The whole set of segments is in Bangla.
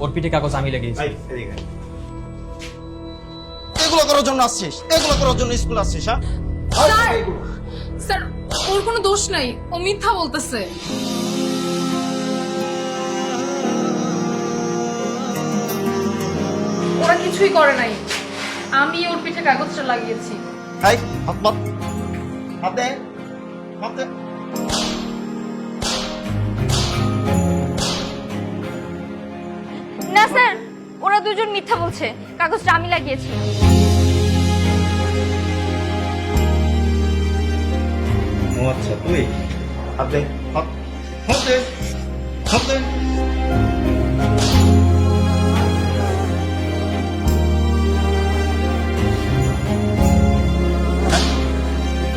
ওর পিঠে কাগজ আমি লেগেছি। এগুলো করার জন্য আসছিস? এগুলো করার জন্য স্কুল আসছিস? হ্যাঁ স্যার স্যার ওর কোনো দোষ নাই, ও মিথ্যা বলতেছে। ওরা কিছুই করে নাই, আমি ওর পিঠে কাগজটা লাগিয়েছি। এই হাত বাদ, হাত দে, হাত দে। না স্যার, ওরা দুজন মিথ্যা বলছে, কাগজটা আমি লাগিয়েছি। ও আচ্ছা, তুই হাত দে, হাত হাত দে, হাত দে।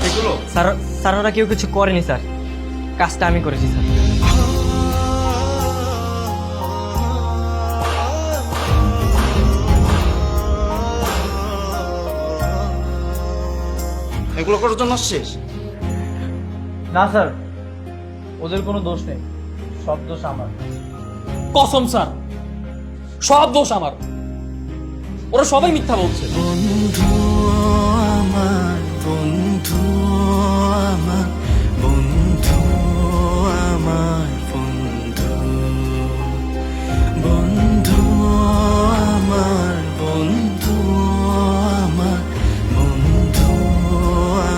এগুলো স্যার স্যার ওরা কেউ কিছু করেনি স্যার, কাজটা আমি করেছি স্যার। এগুলো করার জন্য আসছিস? না স্যার, ওদের কোনো দোষ নেই, সব দোষ আমার। কসম স্যার, সব দোষ আমার, ওরা সবাই মিথ্যা বলছে। বন্ধু আমার, বন্ধু আমার, বন্ধু আমার, বন্ধু, বন্ধু আমার, বন্ধু আমার, বন্ধু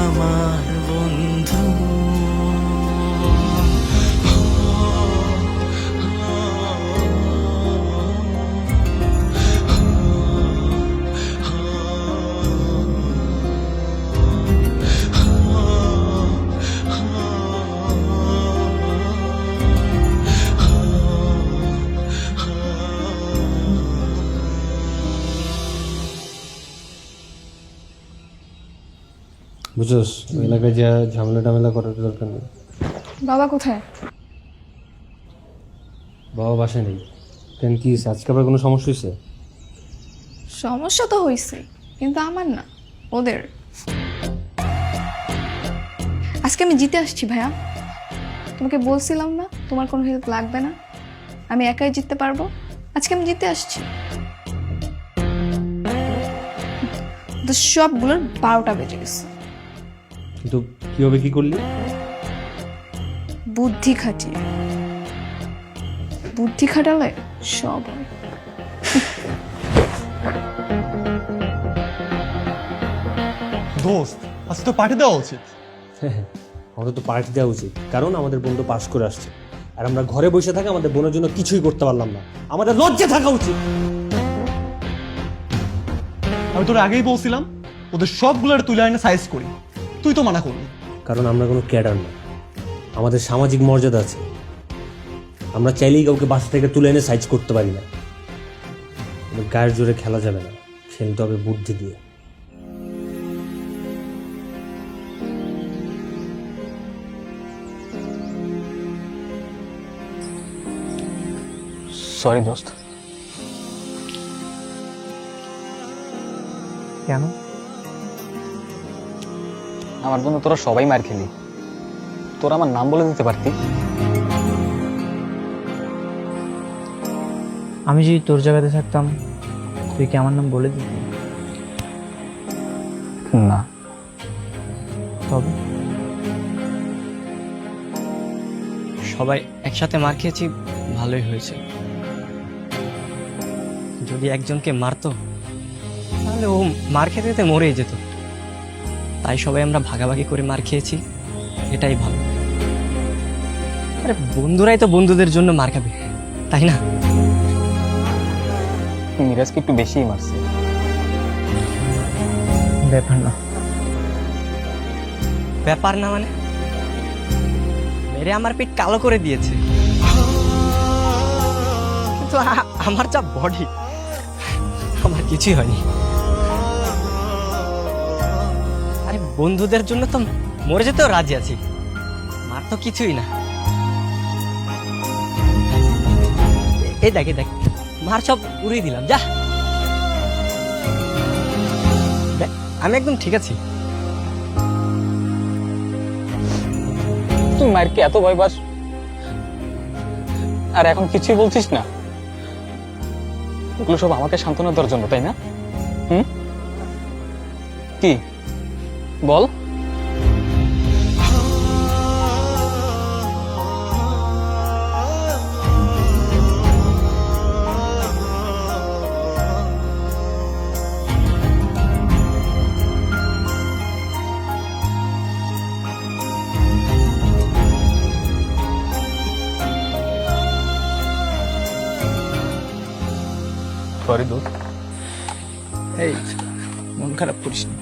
আমার, বন্ধু। বুঝছস, ওই এলাকায় যা ঝামেলা টামেলা করার দরকার নেই। বাবা কোথায়? বাবা বাসায় নেই। কেন, কি হয়েছে? আজকে আবার কোনো সমস্যা হয়েছে? সমস্যা তো হয়েছে, কিন্তু আমার না, ওদের। আজকে আমি জিতে আসছি ভাইয়া, তোমাকে বলছিলাম না তোমার কোনো হেল্প লাগবে না, আমি একাই জিততে পারবো। আজকে আমি জিতে আসছি। তো সবগুলোর 12টা বেজে গেছে। কিন্তু কিভাবে কি করলি? বুদ্ধি খাটিয়ে, বুদ্ধি খাটালে সব হয়। দোস্ত, আজকে তো পার্টি দেওয়া উচিত। আমাদের তো পার্টি দেওয়া উচিত, কারণ আমাদের বন্ধু পাশ করে আসছে, আর আমরা ঘরে বসে থাকি আমাদের বোনের জন্য কিছুই করতে পারলাম না। আমাদের লজ্জা থাকা উচিত। আমি তোর আগেই বলছিলাম ওদের সবগুলোর তুলে এনে সাইজ করি, তুই তো মানা করলি। কারণ আমরা কোনো ক্যাডার না, আমাদের সামাজিক মর্যাদা আছে। আমরা চাইলেই কাউকে বাসা থেকে তুলে এনে সাইজ করতে পারি না। গায়ের জোরে খেলা যাবে না, খেলতে হবে বুদ্ধি দিয়ে। সরি দোস্ত। কেন? আমার জন্য তোরা সবাই মার খেলি, তোরা আমার নাম বলে দিতে পারতি। আমি যদি তোর জায়গাতে থাকতাম, তুই কি আমার নাম বলে দিতি? না। তবে সবাই একসাথে মার খেয়েছি, ভালোই হয়েছে। যদি একজনকে মারতো তাহলে ও মার খেতে খেতে মরেই যেত। তাই সবাই আমরা ভাগাভাগি করে মার খেয়েছি, এটাই ভালো। আরে বন্ধুরাই তো বন্ধুদের জন্য মার খাবে, তাই না? মিরাজকে একটু বেশিই মারছে। ব্যাপার না। ব্যাপার না মানে? মেরে আমার পিঠ কালো করে দিয়েছে, কিন্তু আমার যা বডি, আমার কিছুই হয়নি। আরে বন্ধুদের জন্য তো মরে যেতেও রাজি আছি, মার তো কিছুই না। এই দেখ মার সব উড়িয়ে দিলাম, যা। দেখ, আমি একদম ঠিক আছি। তুই মারকে এত ভয় পাস, আর এখন কিছুই বলছিস না? ওগুলো সব আমাকে সান্ত্বনা দেওয়ার জন্য, তাই না? হুম, কি বল? সরি দোস্ত। এই মন খারাপ করিস না।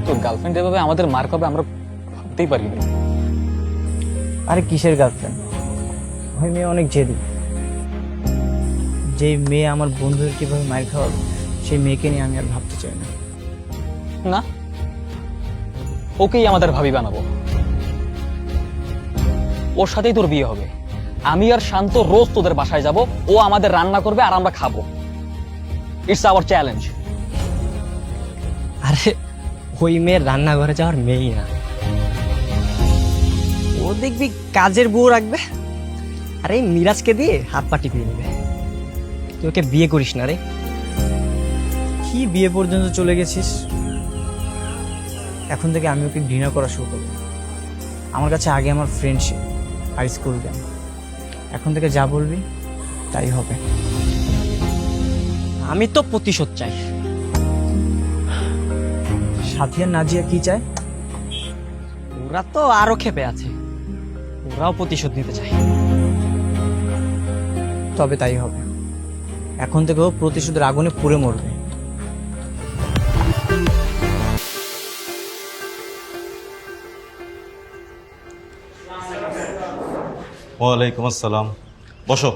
তোর গার্লফ্রেন্ড এভাবে আমাদের মার খাবে আমরা ভাবতেই পারি না। আরে কিসের গার্লফ্রেন্ড? ওই মেয়ে অনেক জেদি। যেই মেয়ে আমার বন্ধুদের কিভাবে মার খাওয়াবে সেই মেয়েকে নিয়ে আমি আর ভাবতে চাই না। না, ওকেই আমাদের ভাবি বানাবো, ওর সাথেই তোর বিয়ে হবে। আমি আর শান্ত রোজ তোদের বাসায় যাব, ও আমাদের রান্না করবে আর আমরা খাবো। It's hour challenge. আরে ওই মেয়ের রান্নাঘরে যাওয়ার মেয়েই না, ও দেখবি কাজের বউ রাখবে আর এই মিরাজকে দিয়ে হাত পা টিপিয়ে নেবে। তুই ওকে বিয়ে করিস না রে। কি বিয়ে পর্যন্ত চলে গেছিস? এখন থেকে আমি ওকে ঘৃণা করা শুরু করবো। আমার কাছে আগে আমার ফ্রেন্ডশিপ আর স্কুল জ্ঞান, এখন থেকে যা বলবি তাই হবে। আমি তো প্রতিশোধ চাই। সাথী আর নাজিয়া কি চায়? ওরা তো আরো ক্ষেপে আছে, ওরাও প্রতিশোধ নিতে চায়। তবে তাই হবে। এখন থেকে ও প্রতিশোধের আগুনে পুড়ে মরবে। ওয়ালাইকুম আসসালাম, বসো।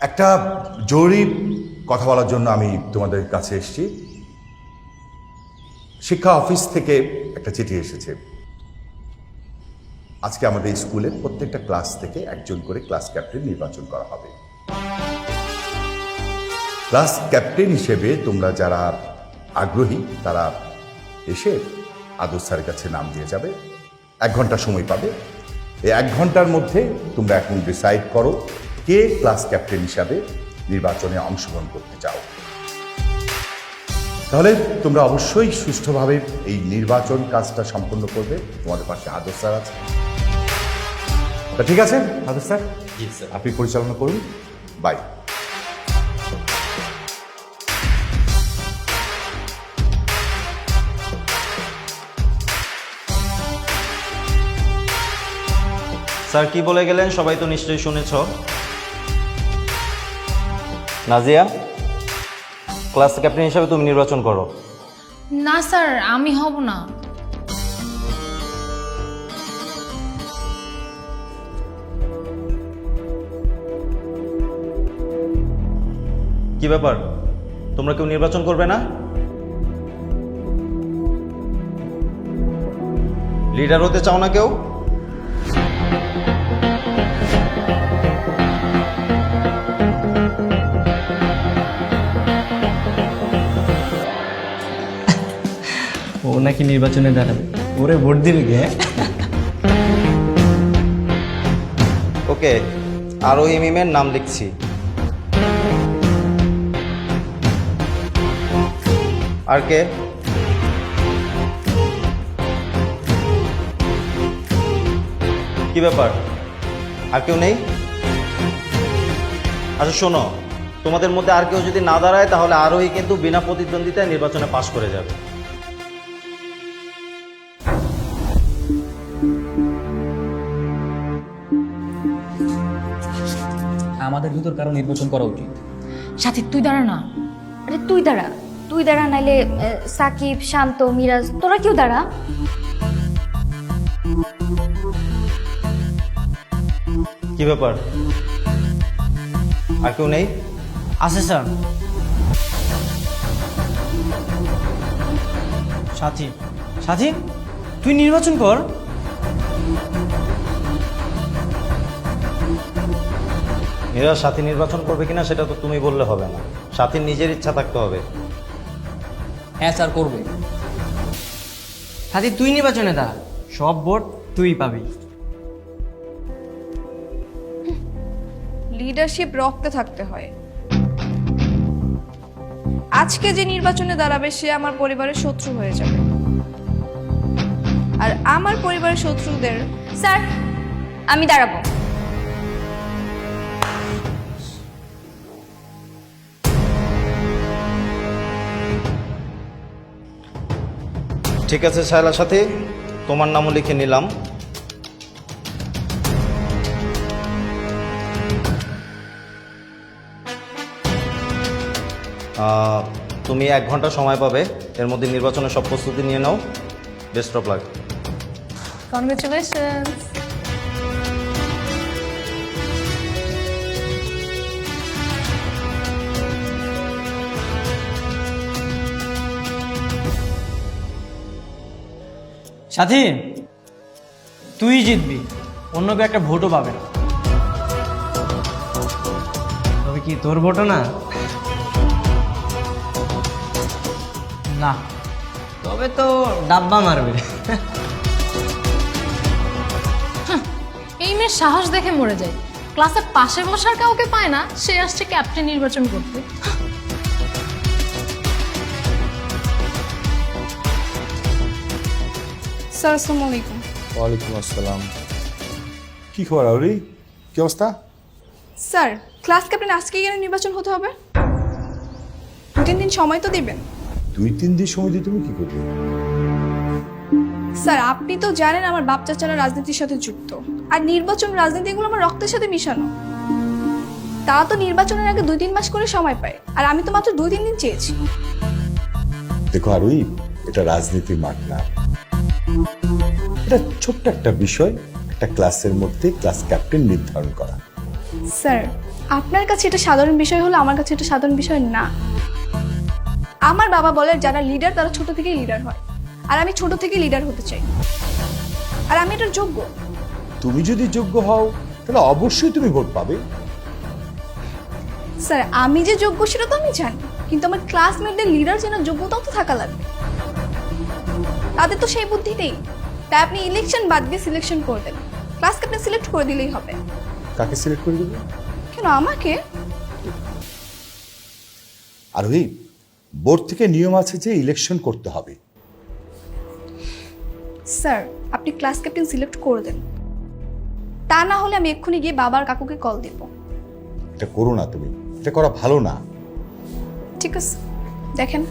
একটা জরুরি কথা বলার জন্য আমি তোমাদের কাছে এসেছি। শিক্ষা অফিস থেকে একটা চিঠি এসেছে। আজকে আমাদের স্কুলের প্রত্যেকটা ক্লাস থেকে একজন করে ক্লাস ক্যাপ্টেন নির্বাচন করা হবে। ক্লাস ক্যাপ্টেন হিসেবে তোমরা যারা আগ্রহী তারা এসে আদর স্যারের কাছে নাম দিয়ে যাবে। 1 ঘন্টা সময় পাবে। এই 1 ঘন্টার মধ্যে তোমরা এখন ডিসাইড করো কে ক্লাস ক্যাপ্টেন হিসাবে নির্বাচনে অংশগ্রহণ করতে চাও। তাহলে তোমরা অবশ্যই সুষ্ঠুভাবে এই নির্বাচন কাজটা সম্পন্ন করবে। তোমাদের পাশে আদর স্যার আছে। তা ঠিক আছে আদর স্যার, জি স্যার। আপনি পরিচালনা করুন। বাই। স্যার কি বলে গেলেন সবাই তো নিশ্চয়ই শুনেছ। নাজিয়া, ক্লাস ক্যাপ্টেন হিসাবে তুমি নির্বাচন করো। না স্যার, আমি হব না। কি ব্যাপার, তোমরা কেউ নির্বাচন করবে না? লিডার হতে চাও না কেউ? ও নাকি নির্বাচনে দাঁড়াবে, ওরে ভোট দিবে কে? ওকে, আরোহী মিমের নাম লিখছি। আর কে? কি ব্যাপার, আর কেউ নেই? আচ্ছা শোনো, তোমাদের মধ্যে আর কেউ যদি না দাঁড়ায় তাহলে আরোহী কিন্তু বিনা প্রতিদ্বন্দ্বিতায় নির্বাচনে পাশ করে যাবে। আমাদের ভিতর কারো নির্বাচন করা উচিত। সাথী তুই দাঁড়া না। আরে তুই দাঁড়া, তুই দাঁড়া, নাইলে সাকিব, শান্ত, মিরাজ, তোরা কেউ দাঁড়া। কি ব্যাপার, আর কেউ নেই? আছে স্যার। সাথী, সাথী তুই নির্বাচন কর। মিরাজ সাথী নির্বাচন করবে কিনা সেটা তো তুমি বললে হবে না, সাথীর নিজের ইচ্ছা থাকতে হবে। হ্যাঁ স্যার, করবে। সাথী তুই নির্বাচনে দাঁড়া, সব ভোট তুই পাবি। লিডারশিপ রক্তে থাকতে হয়। আজকে যে নির্বাচনে দাঁড়াবে সে আমার পরিবারের শত্রু হয়ে যাবে, আর আমার পরিবারের শত্রুদের স্যার আমি দাঁড়াবো। ঠিক আছে শায়লার সাথে তোমার নামও লিখে নিলাম। তুমি 1 ঘন্টা সময় পাবে, এর মধ্যে নির্বাচনের সব প্রস্তুতি নিয়ে নাও। Best of luck. কনগ্রাচুলেশনস। সাথী তুই জিতবি, অন্য কেউ একটা ভোটও পাবে না। তবে কি তোর ভোটও না? না, তবে তো ডাব্বা মারবে। এই মেয়ের সাহস দেখে মরে যায়। ক্লাসের পাশে বসার কাউকে পায় না, সে আসছে ক্যাপ্টেন নির্বাচন করতে। স্যার আসসালামু আলাইকুম। ওয়ালাইকুম আসসালাম। কি খবর আউরি, কি অবস্থা? স্যার ক্লাস ক্যাপ্টেন আজকে কেন নির্বাচন হতে হবে? 2-3 দিন সময় তো দিবেন। 2-3 দিন সময় দিয়ে তুমি কি করবে? স্যার আপনি তো জানেন আমার বাপ চাচারা রাজনীতির সাথে যুক্ত, আর নির্বাচন রাজনীতি এগুলো আমার রক্তের সাথে মিশানো। তারা তো নির্বাচনের আগে 2-3 মাস করে সময় পায়, আর আমি তো মাত্র 2-3 দিন চেয়েছি। দেখো আরুই, এটা রাজনীতির মাঠ না, এটা ছোট্ট একটা বিষয়, একটা ক্লাসের মধ্যে ক্লাস ক্যাপ্টেন নির্ধারণ করা। স্যার আপনার কাছে এটা সাধারণ বিষয় হলো, আমার কাছে এটা সাধারণ বিষয় না। আমার বাবা বলে যারা লিডার তারা ছোট থেকেই লিডার হয়, আর আমি ছোট থেকেই লিডার হতে চাই, আর আমি এটার যোগ্য। তুমি যদি যোগ্য হও তাহলে অবশ্যই তুমি ভোট পাবে। স্যার আমি যে যোগ্য সেটা তো আমি জানি, কিন্তু আমার ক্লাসমেটদের লিডার যেন যোগ্যতাও তো থাকা লাগবে। তাদের তো সেই বুদ্ধি নেই, তাই আপনি ইলেকশন বাদ দিয়ে সিলেকশন করে দেন। ক্লাস ক্যাপ্টেন সিলেক্ট করে দিলেই হবে। কাকে সিলেক্ট করে দেবে? কেন আমাকে? আরোহী, বোর্ড থেকে নিয়ম আছে যে ইলেকশন করতে হবে। স্যার আপনি ক্লাস ক্যাপ্টেন সিলেক্ট করে দেন, তা না হলে আমি এক্ষুনি গিয়ে বাবার কাকুকে কল দিব। এটা করো না, তুমি এটা করা ভালো না। ঠিক আছে দেখেন।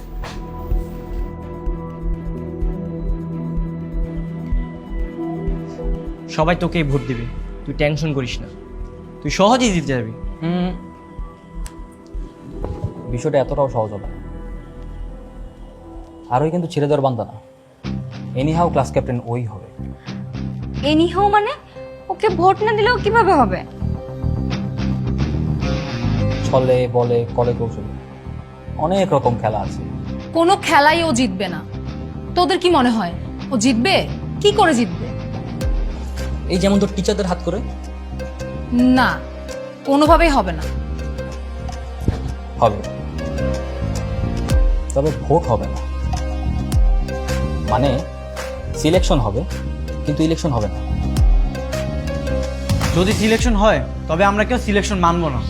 সবাই তোকেই ভোট দিবে, তুই টেনশন করিস না, তুই সহজেই জিতে যাবি। বিষয়টা এতটাও সহজ হবে না। আরোই কিন্তু ছেড়ে দেওয়ার বান্দা না। এনিহাও ক্লাস ক্যাপ্টেন ওই হবে। এনিহাও মানে ওকে ভোট না দিলেও কিভাবে হবে? ছলে বলে কলে কৌশলে অনেক রকম খেলা আছে। কোনো খেলাই ও জিতবে না। তোদের কি মনে হয় ও জিতবে? কি করে জিতবে? এই যেমন তোর টিচারদের হাত করে। না, কোনোভাবেই হবে না। হবে, তবে ভোট হবে না। মানে সিলেকশন হবে কিন্তু ইলেকশন হবে না। যদি সিলেকশন হয় তবে আমরা কেউ সিলেকশন মানবো না।